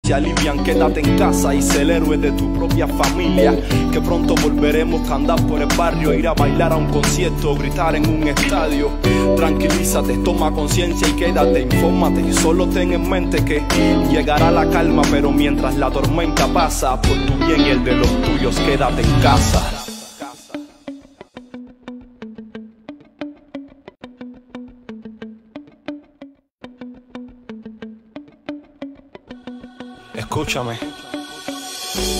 se alivian, quédate en casa y sé el héroe de tu propia familia. Que pronto volveremos a andar por el barrio, ir a bailar a un concierto, gritar en un estadio. Tranquilízate, toma conciencia y quédate, infórmate y solo ten en mente que llegará la calma, pero mientras la tormenta pasa, por tu bien y el de los tuyos, quédate en casa. Escúchame.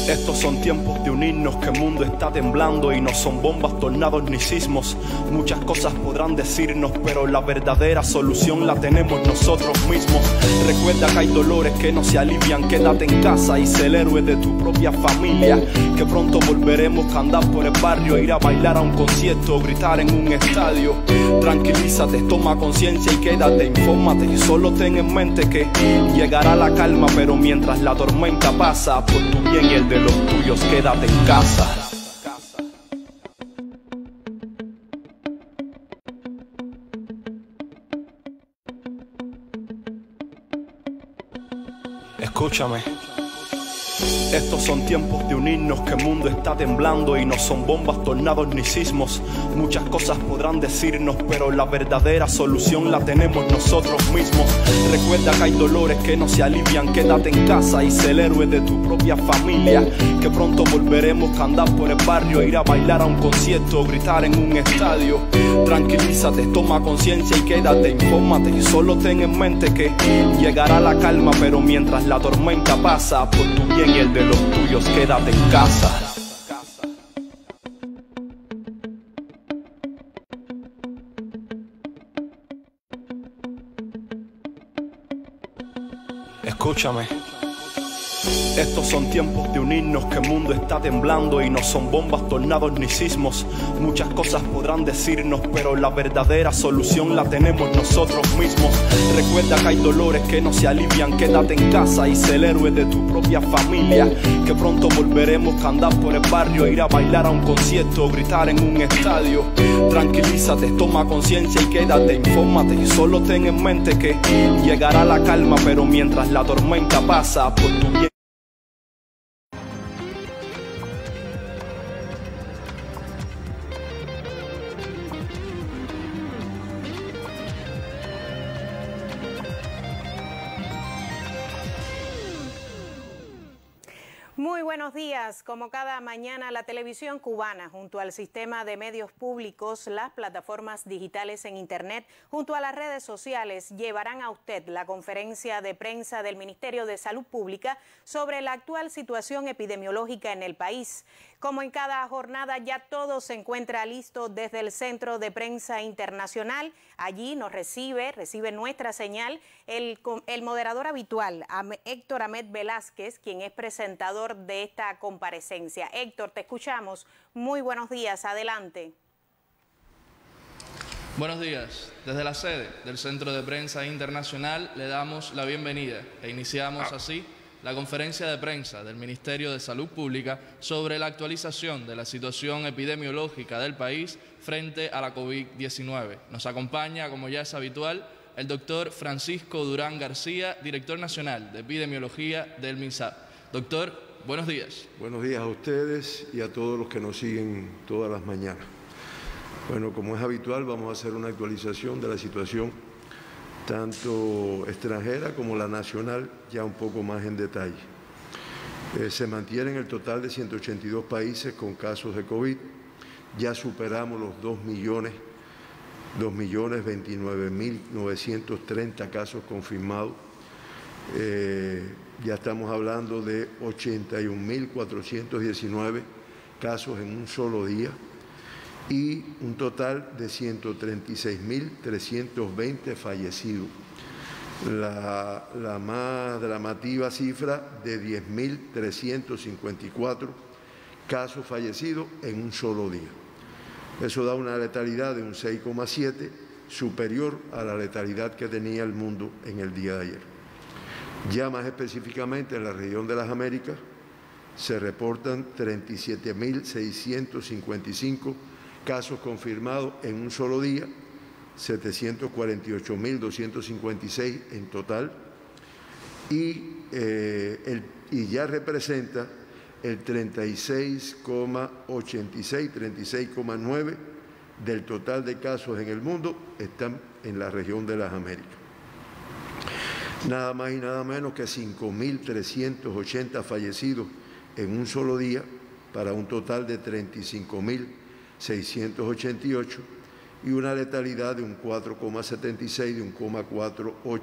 Estos son tiempos de unirnos, que el mundo está temblando y no son bombas, tornados ni sismos. Muchas cosas podrán decirnos, pero la verdadera solución la tenemos nosotros mismos. Recuerda que hay dolores que no se alivian, quédate en casa y sé el héroe de tu propia familia. Que pronto volveremos a andar por el barrio, ir a bailar a un concierto, gritar en un estadio. Tranquilízate, toma conciencia y quédate, infórmate y solo ten en mente que llegará la calma, pero mientras la tormenta pasa, por tu bien y el de los tuyos, quédate en casa. Escúchame. Estos son tiempos de unirnos, que el mundo está temblando y no son bombas, tornados ni sismos. Muchas cosas podrán decirnos, pero la verdadera solución la tenemos nosotros mismos. Recuerda que hay dolores que no se alivian, quédate en casa y sé el héroe de tu propia familia. Que pronto volveremos a andar por el barrio, ir a bailar a un concierto, gritar en un estadio. Tranquilízate, toma conciencia y quédate, infórmate y solo ten en mente que llegará la calma, pero mientras la tormenta pasa, por tu bien y el de los tuyos, quédate en casa. Escúchame. Estos son tiempos de unirnos, que el mundo está temblando y no son bombas, tornados ni sismos. Muchas cosas podrán decirnos, pero la verdadera solución la tenemos nosotros mismos. Recuerda que hay dolores que no se alivian, quédate en casa y sé el héroe de tu propia familia. Que pronto volveremos a andar por el barrio, ir a bailar a un concierto, gritar en un estadio. Tranquilízate, toma conciencia y quédate, infórmate y solo ten en mente que llegará la calma, pero mientras la tormenta pasa, por tu bien. Muy buenos días. Como cada mañana, la televisión cubana, junto al sistema de medios públicos, las plataformas digitales en Internet, junto a las redes sociales, llevarán a usted la conferencia de prensa del Ministerio de Salud Pública sobre la actual situación epidemiológica en el país. Como en cada jornada, ya todo se encuentra listo desde el Centro de Prensa Internacional. Allí nos recibe nuestra señal el moderador habitual, Héctor Ahmed Velázquez, quien es presentador de esta comparecencia. Héctor, te escuchamos. Muy buenos días, adelante. Buenos días. Desde la sede del Centro de Prensa Internacional le damos la bienvenida e iniciamos así la conferencia de prensa del Ministerio de Salud Pública sobre la actualización de la situación epidemiológica del país frente a la COVID-19. Nos acompaña, como ya es habitual, el doctor Francisco Durán García, director nacional de epidemiología del MINSAP. Doctor, buenos días. Buenos días a ustedes y a todos los que nos siguen todas las mañanas. Bueno, como es habitual, vamos a hacer una actualización de la situación tanto extranjera como la nacional, ya un poco más en detalle. Se mantiene el total de 182 países con casos de COVID. Ya superamos los 2.029.930 casos confirmados. Ya estamos hablando de 81.419 casos en un solo día y un total de 136.320 fallecidos. La más llamativa cifra de 10.354 casos fallecidos en un solo día. Eso da una letalidad de un 6,7, superior a la letalidad que tenía el mundo en el día de ayer. Ya más específicamente en la región de las Américas se reportan 37.655 casos confirmados en un solo día, 748.256 en total, y ya representa el 36,86, 36,9 del total de casos en el mundo están en la región de las Américas. Nada más y nada menos que 5.380 fallecidos en un solo día, para un total de 35.688 y una letalidad de un 4,76, de un 0,48,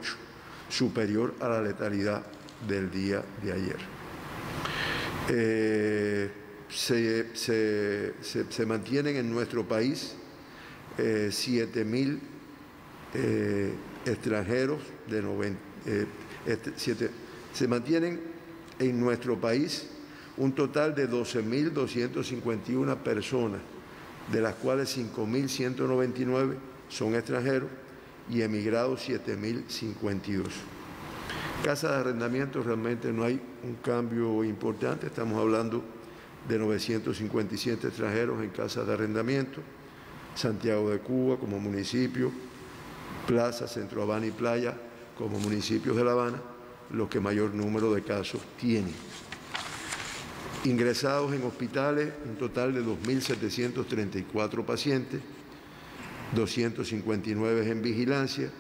superior a la letalidad del día de ayer. Se mantienen en nuestro país 7.000 extranjeros de 90. Se mantienen en nuestro país un total de 12.251 personas, de las cuales 5.199 son extranjeros y emigrados 7.052. Casas de arrendamiento realmente no hay un cambio importante, estamos hablando de 957 extranjeros en casas de arrendamiento, Santiago de Cuba como municipio, Plaza, Centro Habana y Playa como municipios de La Habana, los que mayor número de casos tienen. Ingresados en hospitales, un total de 2.734 pacientes, 259 en vigilancia,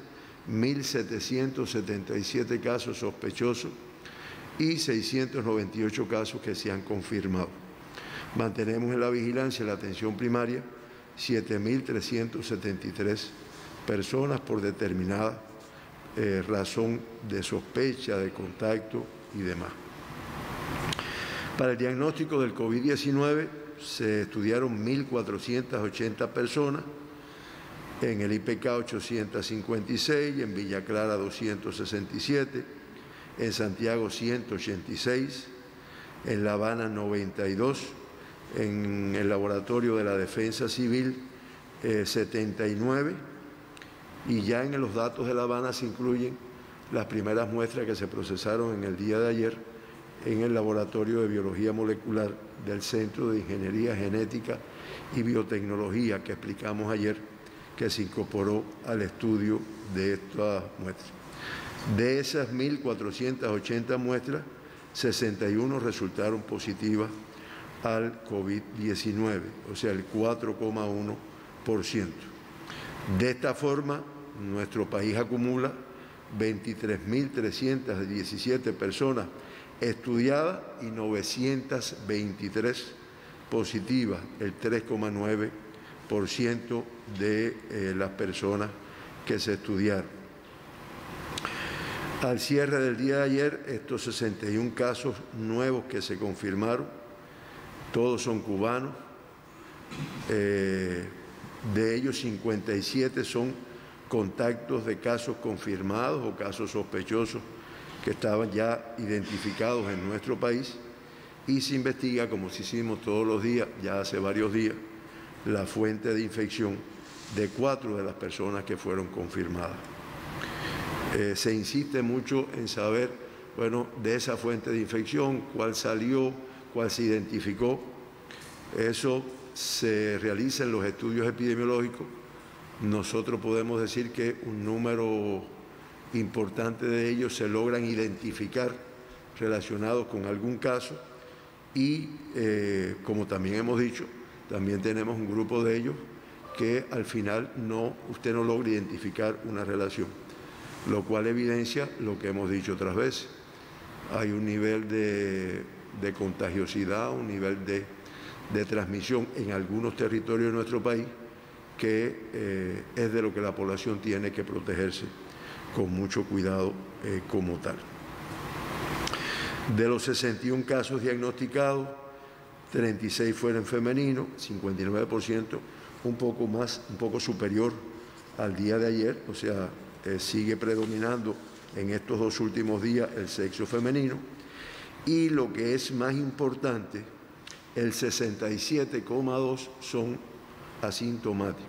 1.777 casos sospechosos y 698 casos que se han confirmado. Mantenemos en la vigilancia la atención primaria 7.373 personas por determinada razón de sospecha, de contacto y demás. Para el diagnóstico del COVID-19 se estudiaron 1.480 personas, en el IPK 856, en Villa Clara 267, en Santiago 186, en La Habana 92, en el Laboratorio de la Defensa Civil 79, y ya en los datos de La Habana se incluyen las primeras muestras que se procesaron en el día de ayer en el Laboratorio de Biología Molecular del Centro de Ingeniería Genética y Biotecnología que explicamos ayer, que se incorporó al estudio de estas muestras. De esas 1.480 muestras, 61 resultaron positivas al COVID-19, o sea, el 4,1%. De esta forma, nuestro país acumula 23.317 personas estudiadas y 923 positivas, el 3,9% de las personas que se estudiaron. Al cierre del día de ayer, estos 61 casos nuevos que se confirmaron, todos son cubanos, de ellos 57 son contactos de casos confirmados o casos sospechosos que estaban ya identificados en nuestro país, y se investiga, como se hicimos todos los días, ya hace varios días, la fuente de infección de 4 de las personas que fueron confirmadas. Se insiste mucho en saber, bueno, de esa fuente de infección, cuál salió, cuál se identificó. Eso se realiza en los estudios epidemiológicos. Nosotros podemos decir que un número importante de ellos se logran identificar relacionados con algún caso y, como también hemos dicho, también tenemos un grupo de ellos que al final usted no logra identificar una relación, lo cual evidencia lo que hemos dicho otras veces. Hay un nivel de contagiosidad, un nivel de transmisión en algunos territorios de nuestro país que es de lo que la población tiene que protegerse con mucho cuidado como tal. De los 61 casos diagnosticados, 36 fueron femeninos, 59%, un poco superior al día de ayer, o sea, sigue predominando en estos 2 últimos días el sexo femenino, y lo que es más importante, el 67,2% son asintomáticos,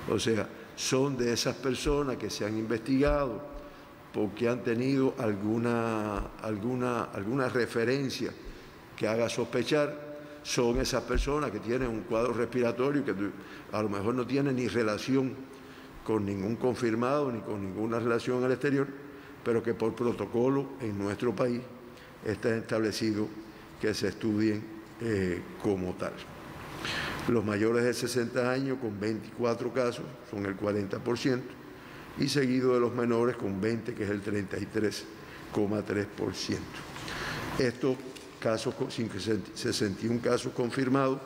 o sea, son de esas personas que se han investigado porque han tenido alguna referencia que haga sospechar. Son esas personas que tienen un cuadro respiratorio que a lo mejor no tienen ni relación con ningún confirmado ni con ninguna relación al exterior, pero que por protocolo en nuestro país está establecido que se estudien como tal. Los mayores de 60 años con 24 casos son el 40% y seguido de los menores con 20, que es el 33,3%. Estos casos, 61 casos confirmados,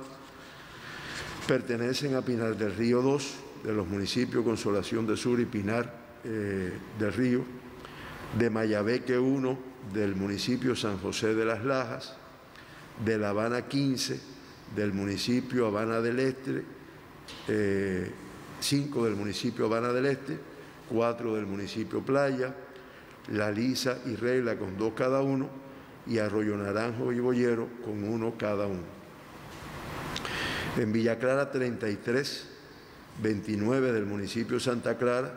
pertenecen a Pinar del Río 2, de los municipios Consolación del Sur y Pinar del Río, de Mayabeque 1, del municipio San José de las Lajas, de La Habana 15, del municipio Habana del Este, 5 del municipio Habana del Este, 4 del municipio Playa, La Lisa y Regla con 2 cada uno, y Arroyo Naranjo y Boyero con 1 cada uno. En Villa Clara 33, 29 del municipio Santa Clara,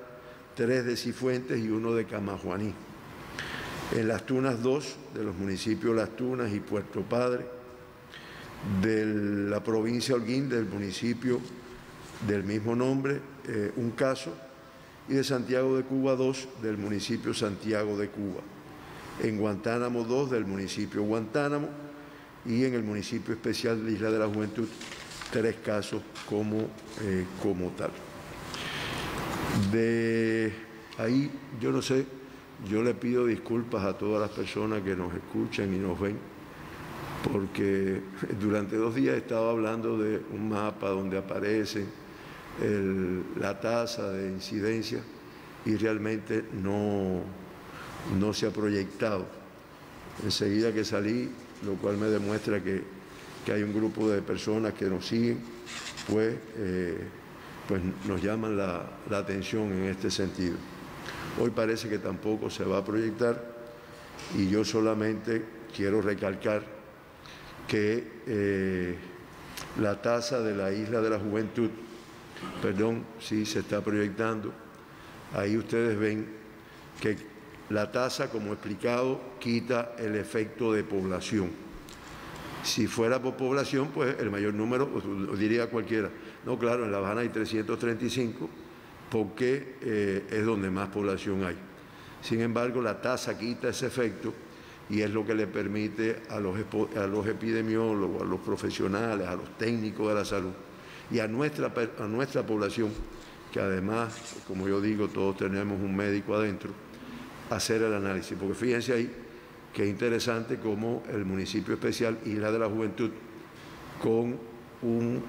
3 de Cifuentes y 1 de Camajuaní. En Las Tunas 2, de los municipios Las Tunas y Puerto Padre, de la provincia Holguín, del municipio del mismo nombre, 1 caso, y de Santiago de Cuba 2, del municipio Santiago de Cuba. En Guantánamo 2, del municipio Guantánamo, y en el municipio especial de Isla de la Juventud, 3 casos como tal. De ahí, yo no sé, yo le pido disculpas a todas las personas que nos escuchan y nos ven, porque durante 2 días estaba hablando de un mapa donde aparece la tasa de incidencia y realmente no se ha proyectado. Enseguida que salí, lo cual me demuestra que hay un grupo de personas que nos siguen, pues nos llaman la atención en este sentido. Hoy parece que tampoco se va a proyectar y yo solamente quiero recalcar que la tasa de la Isla de la Juventud, sí se está proyectando. Ahí ustedes ven que la tasa, como he explicado, quita el efecto de población. Si fuera por población, pues el mayor número, diría cualquiera. No, claro, en La Habana hay 335 porque es donde más población hay. Sin embargo, la tasa quita ese efecto y es lo que le permite a los epidemiólogos, a los profesionales, a los técnicos de la salud y a nuestra población, que además, como yo digo, todos tenemos un médico adentro, hacer el análisis. Porque fíjense ahí que es interesante cómo el municipio especial Isla de la Juventud, con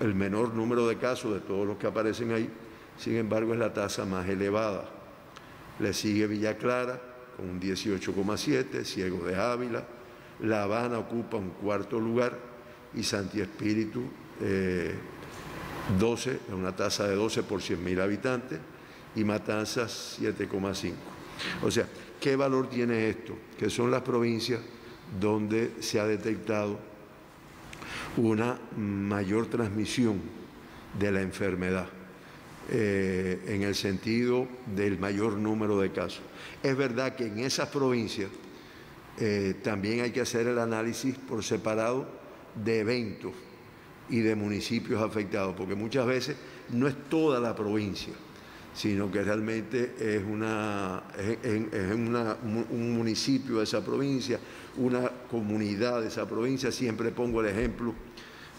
el menor número de casos de todos los que aparecen ahí, sin embargo es la tasa más elevada. Le sigue Villa Clara con un 18,7, Ciego de Ávila, La Habana ocupa un 4º lugar y Santi Espíritu 12, una tasa de 12 por 100.000 habitantes, y Matanzas 7,5. O sea, ¿qué valor tiene esto? Que son las provincias donde se ha detectado una mayor transmisión de la enfermedad, en el sentido del mayor número de casos. Es verdad que en esas provincias también hay que hacer el análisis por separado de eventos y de municipios afectados, porque muchas veces no es toda la provincia, sino que realmente es un municipio de esa provincia, una comunidad de esa provincia. Siempre pongo el ejemplo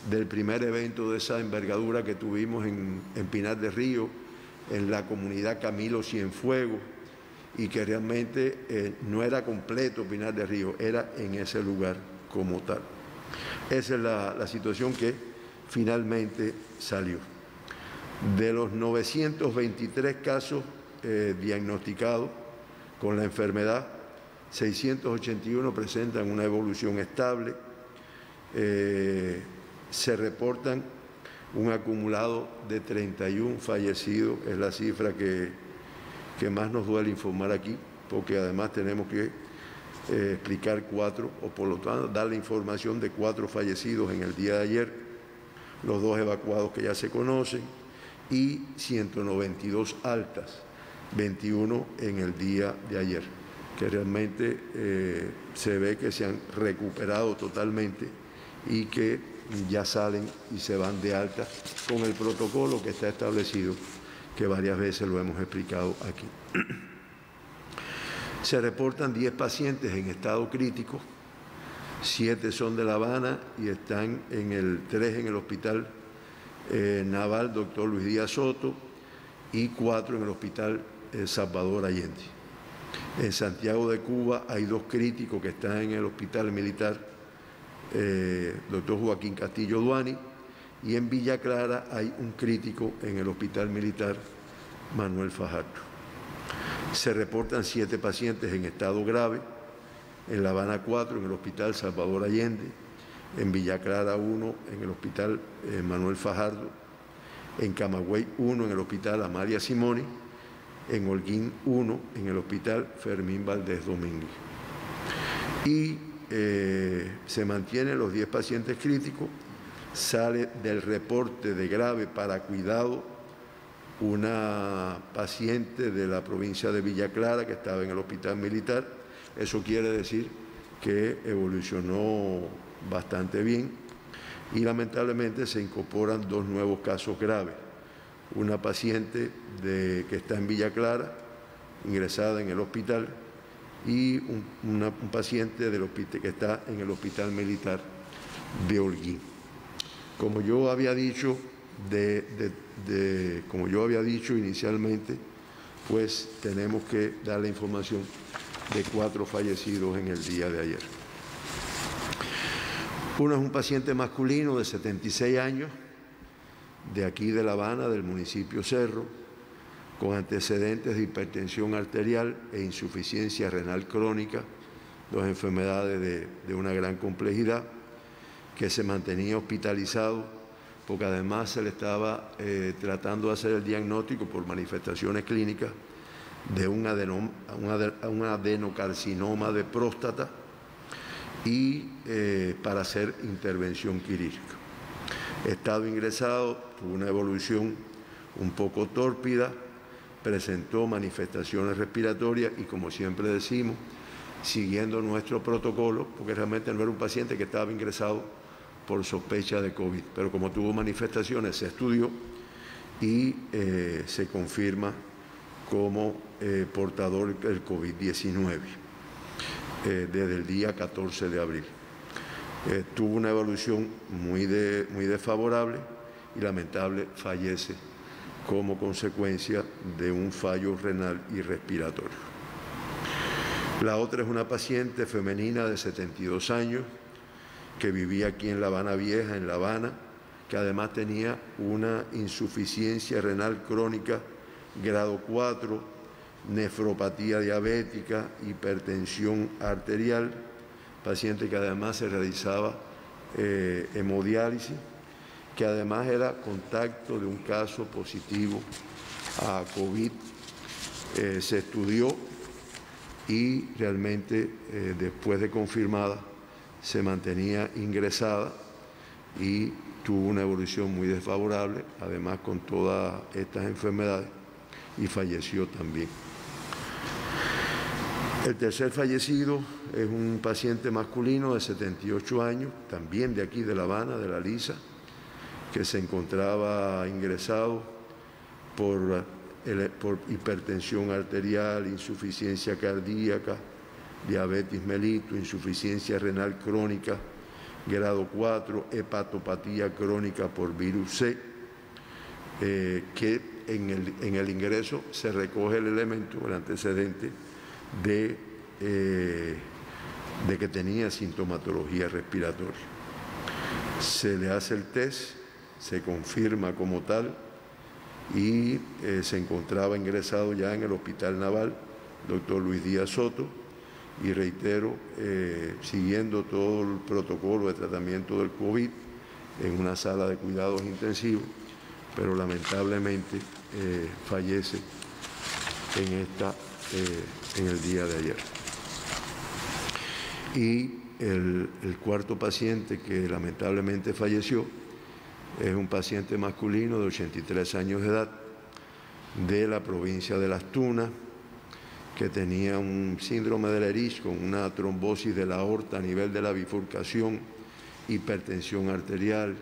del primer evento de esa envergadura que tuvimos en Pinar del Río, en la comunidad Camilo Cienfuegos, y que realmente no era completo Pinar del Río, era en ese lugar como tal. Esa es la situación que finalmente salió. De los 923 casos diagnosticados con la enfermedad, 681 presentan una evolución estable. Se reportan un acumulado de 31 fallecidos, es la cifra que más nos duele informar aquí, porque además tenemos que explicar 4, o por lo tanto dar la información de 4 fallecidos en el día de ayer, los 2 evacuados que ya se conocen, y 192 altas, 21 en el día de ayer, que realmente se ve que se han recuperado totalmente y que ya salen y se van de alta con el protocolo que está establecido, que varias veces lo hemos explicado aquí. Se reportan 10 pacientes en estado crítico, 7 son de La Habana y están 3 en el Hospital Naval Dr. Luis Díaz Soto y 4 en el Hospital Salvador Allende. En Santiago de Cuba hay 2 críticos que están en el Hospital Militar Dr. Joaquín Castillo Duani, y en Villa Clara hay un crítico en el Hospital Militar Manuel Fajardo. Se reportan 7 pacientes en estado grave, en La Habana 4 en el Hospital Salvador Allende, en Villa Clara 1 en el Hospital Manuel Fajardo, en Camagüey 1 en el Hospital Amalia Simoni, en Holguín 1 en el Hospital Fermín Valdés Domínguez. Y se mantienen los 10 pacientes críticos. Sale del reporte de grave para cuidado una paciente de la provincia de Villa Clara que estaba en el Hospital Militar. Eso quiere decir que evolucionó bastante bien y lamentablemente se incorporan 2 nuevos casos graves. Una paciente que está en Villa Clara, ingresada en el hospital, y un paciente que está en el Hospital Militar de Holguín. Como yo había dicho inicialmente, pues tenemos que dar la información de 4 fallecidos en el día de ayer. Uno es un paciente masculino de 76 años, de aquí de La Habana, del municipio Cerro, con antecedentes de hipertensión arterial e insuficiencia renal crónica, 2 enfermedades de una gran complejidad, que se mantenía hospitalizado porque además se le estaba tratando de hacer el diagnóstico por manifestaciones clínicas de un adenocarcinoma de próstata y para hacer intervención quirúrgica. Estado ingresado, tuvo una evolución un poco tórpida, presentó manifestaciones respiratorias y, como siempre decimos, siguiendo nuestro protocolo, porque realmente no era un paciente que estaba ingresado por sospecha de COVID, pero como tuvo manifestaciones se estudió y se confirma como portador del COVID-19 desde el día 14 de abril. Tuvo una evolución muy desfavorable y lamentable, fallece como consecuencia de un fallo renal y respiratorio. La otra es una paciente femenina de 72 años que vivía aquí en La Habana Vieja, en La Habana, que además tenía una insuficiencia renal crónica grado 4, nefropatía diabética, hipertensión arterial, paciente que además se realizaba hemodiálisis, que además era contacto de un caso positivo a COVID. Se estudió y realmente después de confirmada se mantenía ingresada y tuvo una evolución muy desfavorable, además con todas estas enfermedades, y falleció también. El tercer fallecido es un paciente masculino de 78 años, también de aquí de La Habana, de La Lisa, que se encontraba ingresado por hipertensión arterial, insuficiencia cardíaca, diabetes mellitus, insuficiencia renal crónica, grado 4, hepatopatía crónica por virus C, que en el ingreso se recoge el elemento, el antecedente de que tenía sintomatología respiratoria. Se le hace el test, se confirma como tal y se encontraba ingresado ya en el Hospital Naval Dr. Luis Díaz Soto, y reitero, siguiendo todo el protocolo de tratamiento del COVID en una sala de cuidados intensivos, pero lamentablemente fallece en el día de ayer. Y el cuarto paciente que lamentablemente falleció es un paciente masculino de 83 años de edad de la provincia de Las Tunas, que tenía un síndrome de Lerich con una trombosis de la aorta a nivel de la bifurcación, hipertensión arterial,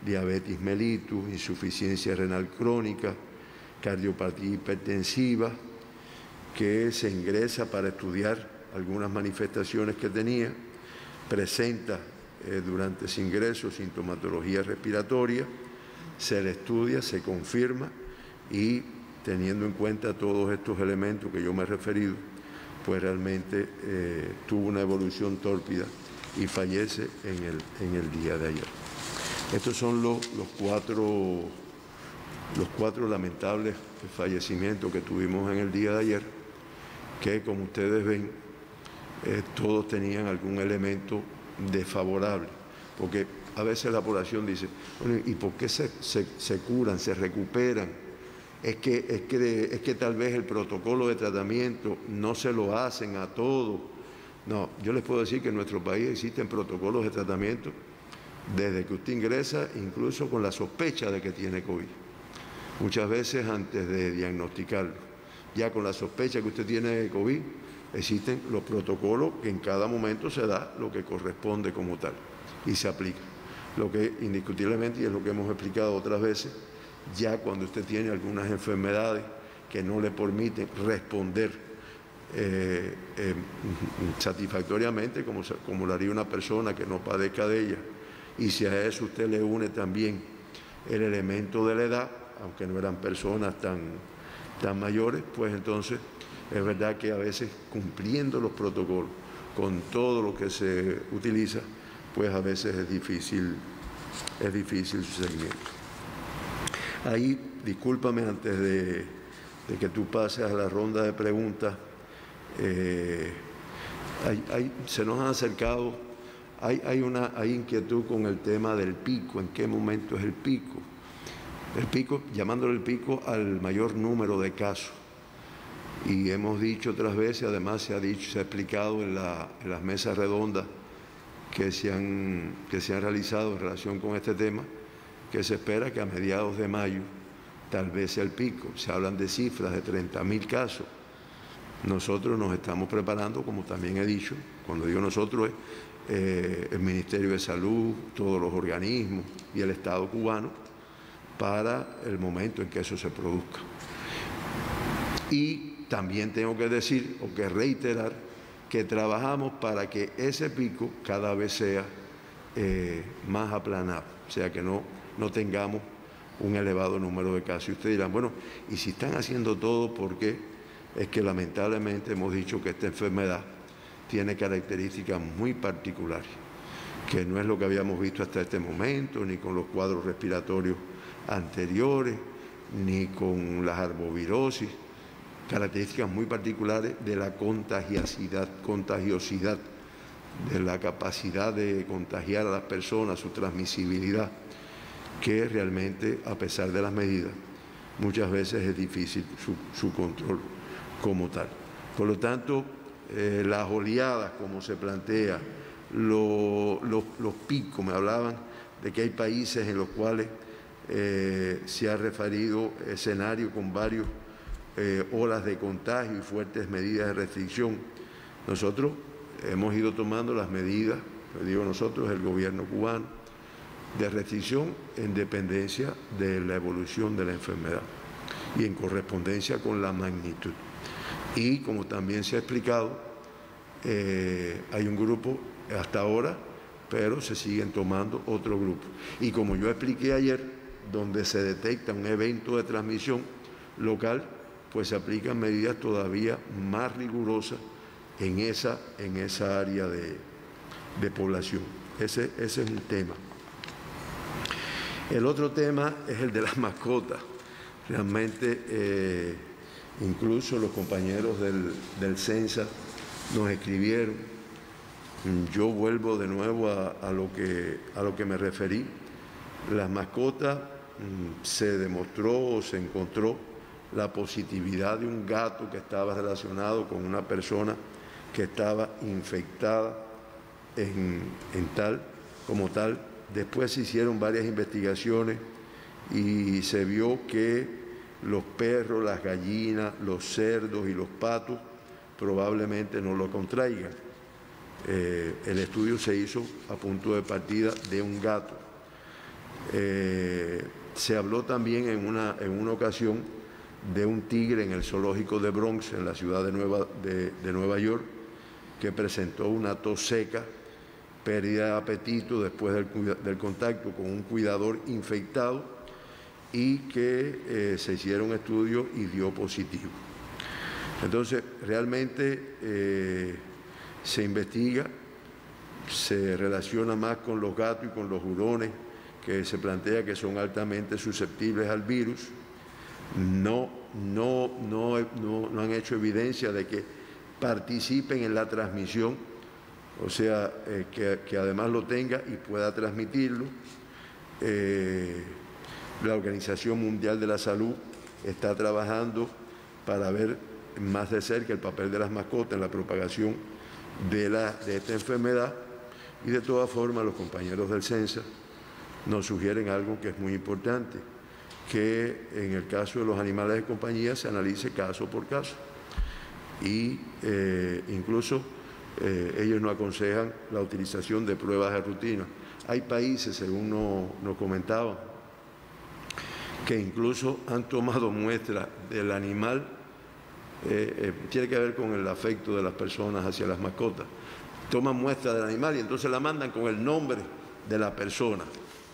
diabetes mellitus, insuficiencia renal crónica, cardiopatía hipertensiva, que se ingresa para estudiar algunas manifestaciones que tenía, presenta durante ese ingreso sintomatología respiratoria, se le estudia, se confirma y teniendo en cuenta todos estos elementos que yo me he referido, pues realmente tuvo una evolución tórpida y fallece en el día de ayer. Estos son los cuatro lamentables fallecimientos que tuvimos en el día de ayer, que como ustedes ven, todos tenían algún elemento desfavorable, porque a veces la población dice, bueno, ¿y por qué se curan, se recuperan? Es que tal vez el protocolo de tratamiento no se lo hacen a todos. No, yo les puedo decir que en nuestro país existen protocolos de tratamiento desde que usted ingresa, incluso con la sospecha de que tiene COVID. Muchas veces antes de diagnosticarlo, ya con la sospecha que usted tiene COVID, existen los protocolos que en cada momento se da lo que corresponde como tal y se aplica. Lo que indiscutiblemente, y es lo que hemos explicado otras veces, ya cuando usted tiene algunas enfermedades que no le permiten responder satisfactoriamente como lo haría una persona que no padezca de ella, y si a eso usted le une también el elemento de la edad, aunque no eran personas tan mayores, pues entonces es verdad que a veces cumpliendo los protocolos con todo lo que se utiliza, pues a veces es difícil su seguimiento. Ahí, discúlpame antes de que tú pases a la ronda de preguntas, se nos han acercado, hay inquietud con el tema del pico, en qué momento es el pico. El pico, llamándole el pico al mayor número de casos. Y hemos dicho otras veces, además se ha explicado en las mesas redondas que se han realizado en relación con este tema, que se espera que a mediados de mayo tal vez sea el pico. Se hablan de cifras de 30.000 casos. Nosotros nos estamos preparando, como también he dicho, cuando digo nosotros es el Ministerio de Salud, todos los organismos y el Estado cubano, para el momento en que eso se produzca. Y también tengo que decir, o que reiterar, que trabajamos para que ese pico cada vez sea más aplanado, o sea que no tengamos un elevado número de casos. Y ustedes dirán, bueno, ¿y si están haciendo todo, por qué? Es que lamentablemente hemos dicho que esta enfermedad tiene características muy particulares, que no es lo que habíamos visto hasta este momento, ni con los cuadros respiratorios anteriores, ni con las arbovirosis, características muy particulares de la contagiosidad, de la capacidad de contagiar a las personas, su transmisibilidad, que realmente, a pesar de las medidas, muchas veces es difícil su control como tal. Por lo tanto, las oleadas, como se plantea, los picos, me hablaban de que hay países en los cuales se ha referido escenario con varios olas de contagio y fuertes medidas de restricción. Nosotros hemos ido tomando las medidas, digo nosotros, el gobierno cubano, de restricción en dependencia de la evolución de la enfermedad y en correspondencia con la magnitud. Y como también se ha explicado, hay un grupo hasta ahora, pero se siguen tomando otro grupo. Y como yo expliqué ayer, donde se detecta un evento de transmisión local, pues se aplican medidas todavía más rigurosas en esa área de población. Ese es un tema. El otro tema es el de las mascotas. Realmente, incluso los compañeros del CENSA nos escribieron. Yo vuelvo de nuevo a lo que me referí. Las mascotas, se demostró o se encontró la positividad de un gato que estaba relacionado con una persona que estaba infectada como tal. Después se hicieron varias investigaciones y se vio que los perros, las gallinas, los cerdos y los patos probablemente no lo contraigan. El estudio se hizo a punto de partida de un gato. Se habló también en una ocasión de un tigre en el zoológico de Bronx, en la ciudad de Nueva York, que presentó una tos seca, pérdida de apetito después del contacto con un cuidador infectado y que se hicieron estudios y dio positivo. Entonces, realmente se investiga, se relaciona más con los gatos y con los hurones, que se plantea que son altamente susceptibles al virus. No han hecho evidencia de que participen en la transmisión, o sea, que además lo tenga y pueda transmitirlo. La Organización Mundial de la Salud está trabajando para ver más de cerca el papel de las mascotas en la propagación de esta enfermedad, y de todas formas los compañeros del CENSA nos sugieren algo que es muy importante, que en el caso de los animales de compañía se analice caso por caso, y incluso ellos nos aconsejan la utilización de pruebas de rutina. Hay países, según nos comentaban, que incluso han tomado muestras del animal, tiene que ver con el afecto de las personas hacia las mascotas. Toman muestras del animal y entonces la mandan con el nombre de la persona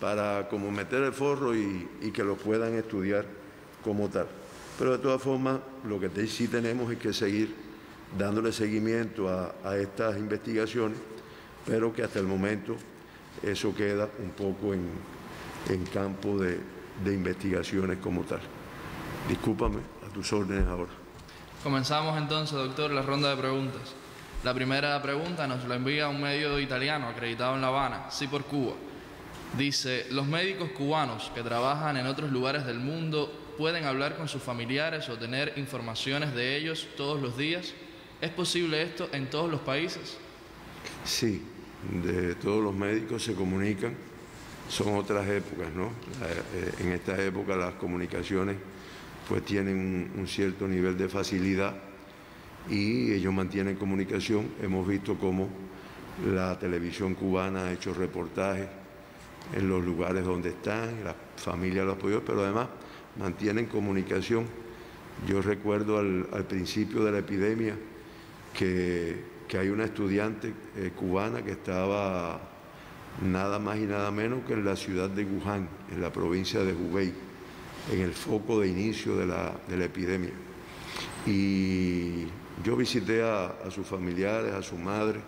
para como meter el forro y que lo puedan estudiar como tal. Pero de todas formas, lo que sí tenemos es que seguir dándole seguimiento a estas investigaciones, pero que hasta el momento eso queda un poco en campo de investigaciones como tal. Discúlpame, a tus órdenes ahora. Comenzamos entonces, doctor, la ronda de preguntas. La primera pregunta nos la envía un medio italiano acreditado en La Habana, Sí por Cuba. Dice, ¿los médicos cubanos que trabajan en otros lugares del mundo pueden hablar con sus familiares o tener informaciones de ellos todos los días? ¿Es posible esto en todos los países? Sí, de todos los médicos se comunican. Son otras épocas, ¿no? En esta época las comunicaciones pues tienen un cierto nivel de facilidad y ellos mantienen comunicación. Hemos visto cómo la televisión cubana ha hecho reportajes en los lugares donde están, la familia los apoyó, pero además mantienen comunicación. Yo recuerdo al principio de la epidemia que hay una estudiante cubana que estaba nada más y nada menos que en la ciudad de Wuhan, en la provincia de Hubei, en el foco de inicio de la epidemia. Y yo visité a sus familiares, a su madre,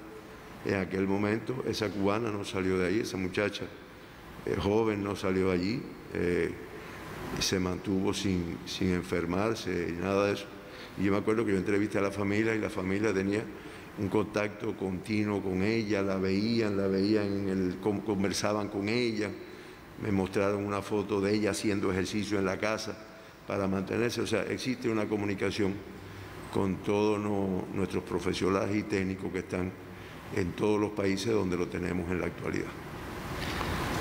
en aquel momento. Esa cubana no salió de ahí, esa muchacha joven no salió allí, se mantuvo sin enfermarse y nada de eso. Y yo me acuerdo que yo entrevisté a la familia y la familia tenía un contacto continuo con ella, la veían conversaban con ella, me mostraron una foto de ella haciendo ejercicio en la casa para mantenerse. O sea, existe una comunicación con todos nuestros profesionales y técnicos que están en todos los países donde lo tenemos en la actualidad.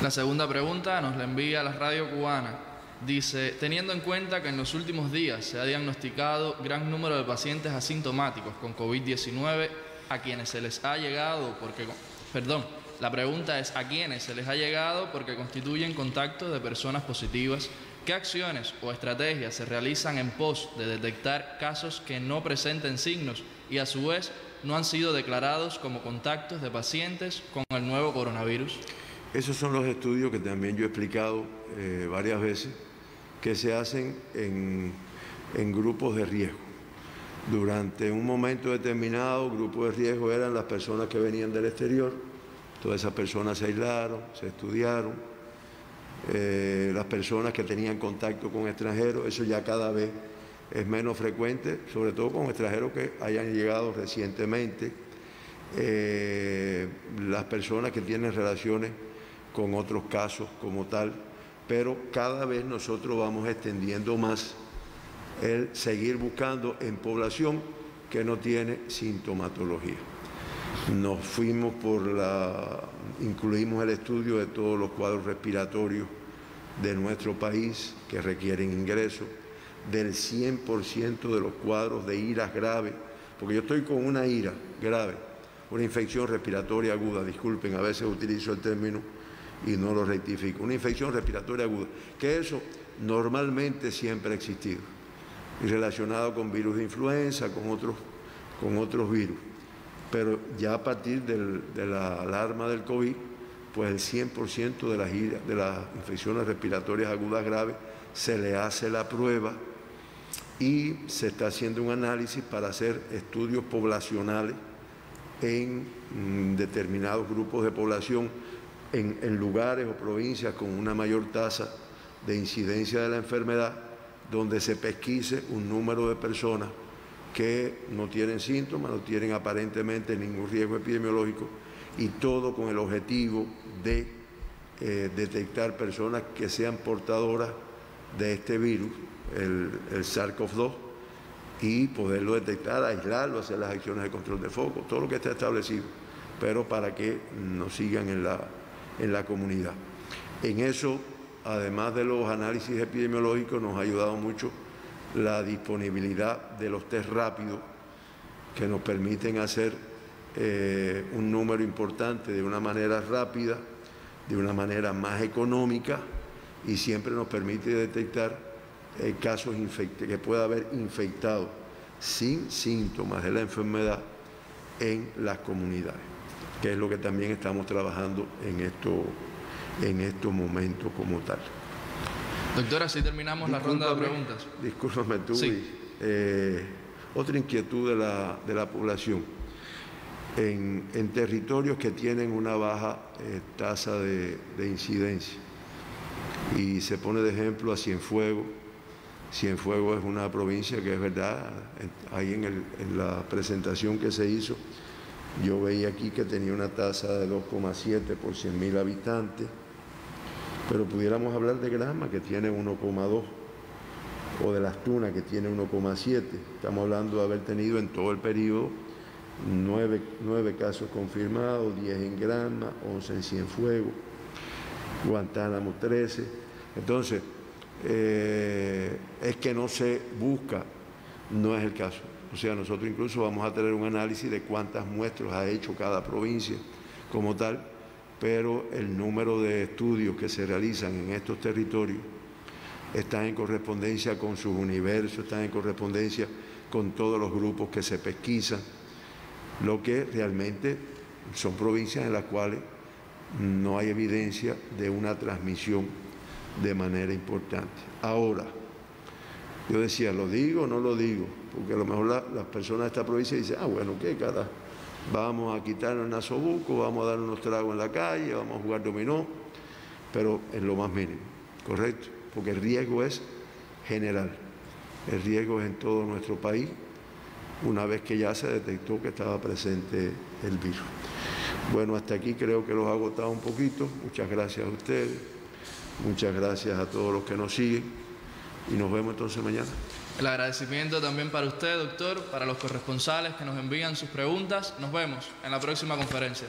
La segunda pregunta nos la envía la radio cubana. Dice, teniendo en cuenta que en los últimos días se ha diagnosticado gran número de pacientes asintomáticos con COVID-19 a quienes se les ha llegado la pregunta es a quienes se les ha llegado porque constituyen contactos de personas positivas, ¿qué acciones o estrategias se realizan en pos de detectar casos que no presenten signos y a su vez no han sido declarados como contactos de pacientes con el nuevo coronavirus? Esos son los estudios que también yo he explicado varias veces, que se hacen en grupos de riesgo. Durante un momento determinado, grupos de riesgo eran las personas que venían del exterior. Todas esas personas se aislaron, se estudiaron. Las personas que tenían contacto con extranjeros, eso ya cada vez es menos frecuente, sobre todo con extranjeros que hayan llegado recientemente. Las personas que tienen relaciones con otros casos como tal, pero cada vez nosotros vamos extendiendo más el seguir buscando en población que no tiene sintomatología. Nos fuimos incluimos el estudio de todos los cuadros respiratorios de nuestro país que requieren ingreso, del 100% de los cuadros de iras graves, porque yo estoy con una ira grave, una infección respiratoria aguda, disculpen, a veces utilizo el término y no lo rectifico, una infección respiratoria aguda, que eso normalmente siempre ha existido. y relacionado con virus de influenza, con otros virus. Pero ya a partir de la alarma del COVID, pues el 100% de las infecciones respiratorias agudas graves se le hace la prueba y se está haciendo un análisis para hacer estudios poblacionales en determinados grupos de población, en lugares o provincias con una mayor tasa de incidencia de la enfermedad, donde se pesquise un número de personas que no tienen síntomas, no tienen aparentemente ningún riesgo epidemiológico, y todo con el objetivo de detectar personas que sean portadoras de este virus, el SARS-CoV-2, y poderlo detectar, aislarlo, hacer las acciones de control de foco, todo lo que está establecido, pero para que nos sigan en la comunidad. En eso, además de los análisis epidemiológicos, nos ha ayudado mucho la disponibilidad de los test rápidos, que nos permiten hacer un número importante de una manera rápida, de una manera más económica, y siempre nos permite detectar casos que pueda haber infectados sin síntomas de la enfermedad en las comunidades, que es lo que también estamos trabajando en estos momentos como tal. Doctor, así terminamos la ronda de preguntas. Discúlpame tú. Sí. Otra inquietud de la población. En territorios que tienen una baja tasa de incidencia, y se pone de ejemplo a Cienfuegos. Cienfuegos es una provincia que es verdad, ahí en la presentación que se hizo, yo veía aquí que tenía una tasa de 2,7 por 100.000 habitantes, pero pudiéramos hablar de Granma, que tiene 1,2, o de Las Tunas, que tiene 1,7. Estamos hablando de haber tenido en todo el periodo 9 casos confirmados, 10 en Granma, 11 en Cienfuegos, Guantánamo 13. Entonces, es que no se busca, no es el caso. O sea, nosotros incluso vamos a tener un análisis de cuántas muestras ha hecho cada provincia como tal, pero el número de estudios que se realizan en estos territorios están en correspondencia con sus universos, están en correspondencia con todos los grupos que se pesquisan, lo que realmente son provincias en las cuales no hay evidencia de una transmisión de manera importante. Ahora, yo decía, ¿lo digo o no lo digo? Porque a lo mejor las personas de esta provincia dicen, bueno, ¿qué cara? Vamos a quitarnos el nasobuco, vamos a dar unos tragos en la calle, vamos a jugar dominó, pero en lo más mínimo, ¿correcto? Porque el riesgo es general, el riesgo es en todo nuestro país, una vez que ya se detectó que estaba presente el virus. Bueno, hasta aquí creo que los he agotado un poquito. Muchas gracias a ustedes, muchas gracias a todos los que nos siguen, y nos vemos entonces mañana. El agradecimiento también para usted, doctor, para los corresponsales que nos envían sus preguntas. Nos vemos en la próxima conferencia.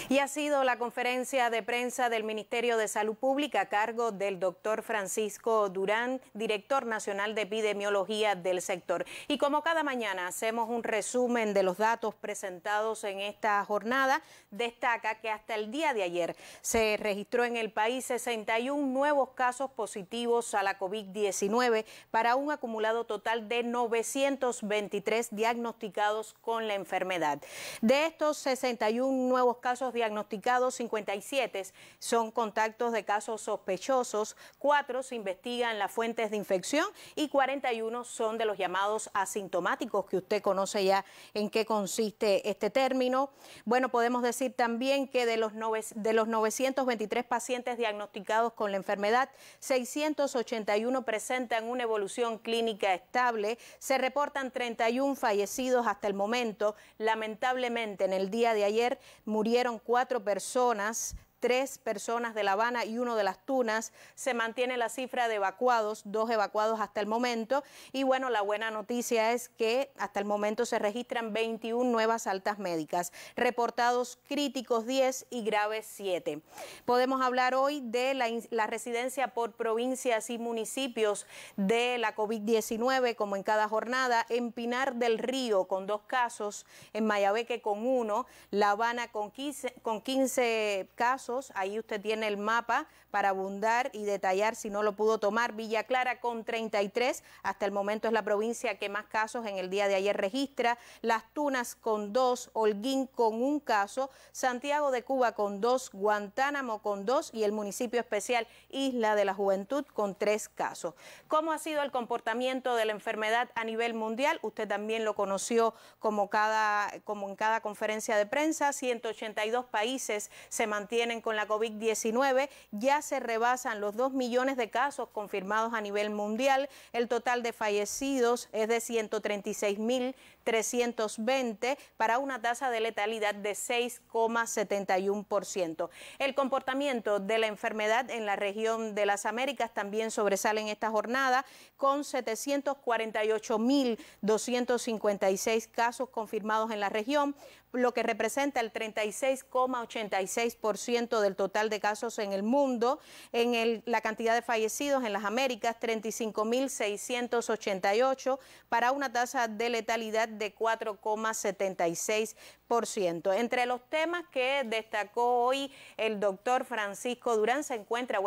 Y ha sido la conferencia de prensa del Ministerio de Salud Pública a cargo del doctor Francisco Durán, director nacional de epidemiología del sector. Y como cada mañana hacemos un resumen de los datos presentados en esta jornada, destaca que hasta el día de ayer se registró en el país 61 nuevos casos positivos a la COVID-19 para un acumulado total de 923 diagnosticados con la enfermedad. De estos 61 nuevos casos diagnosticados, 57 son contactos de casos sospechosos, 4 se investigan las fuentes de infección y 41 son de los llamados asintomáticos, que usted conoce ya en qué consiste este término. Bueno, podemos decir también que de los 923 pacientes diagnosticados con la enfermedad, 681 presentan una evolución clínica estable, se reportan 31 fallecidos hasta el momento. Lamentablemente, en el día de ayer murieron 4 personas, 3 personas de La Habana y 1 de Las Tunas. Se mantiene la cifra de evacuados, 2 evacuados hasta el momento. Y bueno, la buena noticia es que hasta el momento se registran 21 nuevas altas médicas, reportados críticos 10 y graves 7. Podemos hablar hoy de la residencia por provincias y municipios de la COVID-19, como en cada jornada. En Pinar del Río con 2 casos, en Mayabeque con 1, La Habana con 15 casos, estados. Ahí usted tiene el mapa para abundar y detallar si no lo pudo tomar. Villa Clara con 33, hasta el momento es la provincia que más casos en el día de ayer registra. Las Tunas con 2, Holguín con 1 caso, Santiago de Cuba con 2, Guantánamo con 2 y el municipio especial Isla de la Juventud con 3 casos. ¿Cómo ha sido el comportamiento de la enfermedad a nivel mundial? Usted también lo conoció como en cada conferencia de prensa. 182 países se mantienen con la COVID-19. Ya se rebasan los 2 millones de casos confirmados a nivel mundial. El total de fallecidos es de 136.320 para una tasa de letalidad de 6,71%. El comportamiento de la enfermedad en la región de las Américas también sobresale en esta jornada, con 748.256 casos confirmados en la región, lo que representa el 36,86% del total de casos en el mundo. La cantidad de fallecidos en las Américas, 35.688, para una tasa de letalidad de 4,76%. Entre los temas que destacó hoy el doctor Francisco Durán se encuentra,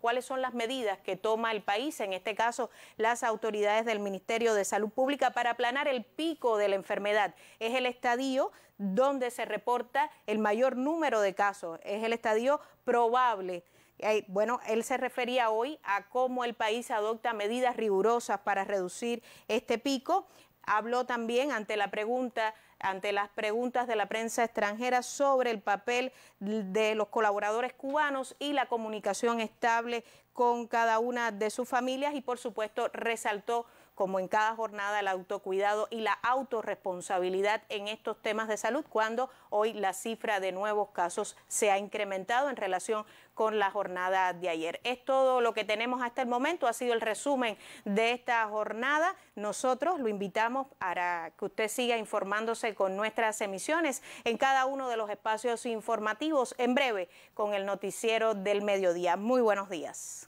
cuáles son las medidas que toma el país, en este caso las autoridades del Ministerio de Salud Pública, para aplanar el pico de la enfermedad. Es el estadio donde se reporta el mayor número de casos, es el estadio probable. Él se refería hoy a cómo el país adopta medidas rigurosas para reducir este pico. Habló también ante las preguntas de la prensa extranjera sobre el papel de los colaboradores cubanos y la comunicación estable con cada una de sus familias y, por supuesto, resaltó, como en cada jornada, el autocuidado y la autorresponsabilidad en estos temas de salud, cuando hoy la cifra de nuevos casos se ha incrementado en relación con la jornada de ayer. Es todo lo que tenemos hasta el momento, ha sido el resumen de esta jornada. Nosotros lo invitamos para que usted siga informándose con nuestras emisiones en cada uno de los espacios informativos, en breve con el noticiero del mediodía. Muy buenos días.